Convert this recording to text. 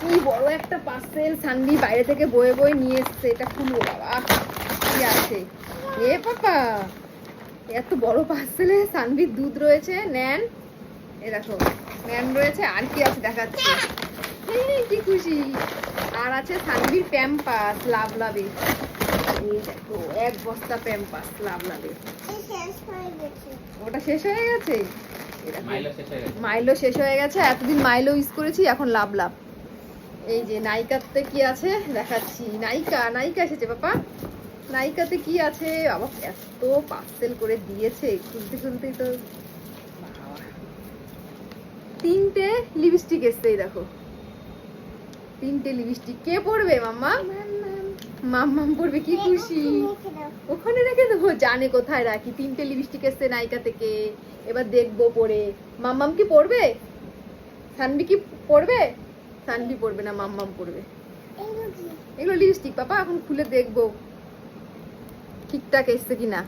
কি বড় একটা পার্সেল সানভি বাইরে থেকে বয়ে বয়ে নিয়ে এসছে। এটা খুলবো বাবা, কি আছে এ পাপা, এত বড় পার্সেলে সানভির দুধ রয়েছে, নেন এ দেখো নেন রয়েছে, আর কি আছে দেখাচ্ছি। কি খুশি। আর আছে সানভির প্যাম্পাস লাভ লাভে, এই দেখো এক বস্তা প্যাম্পাস লাভ লাভে। ওটা শেষ হয়ে গেছে, মাইলো শেষ হয়ে গেছে, এতদিন মাইলো ইউজ করেছি, এখন লাভ লাভ। এই যে নাইকাতে কি আছে দেখাচ্ছি, নাইকা নাইকা এসেছে পাপা, নাইকাতে কি আছে বাবা, এত পার্সেল করে দিয়েছে, খুলতে খুলতেই তো। তিনটে লিপস্টিক এসছে, এই দেখো তিনটে লিপস্টিক। কে পড়বে মাম্মা? মাম্মাম পড়বে, কি খুশি। ওখানে রেখে দেবো, জানে কোথায় রাখি। তিনটে লিপস্টিক এসছে নাইকা থেকে, এবার দেখবো পরে। মাম্মাম কি পড়বে? সানভি কি পড়বে? সানভি পড়বে না, মাম্মাম পড়বে। এগুলো লিপস্টিক পাপা, এখন খুলে দেখবো ঠিকঠাক এসছে কিনা।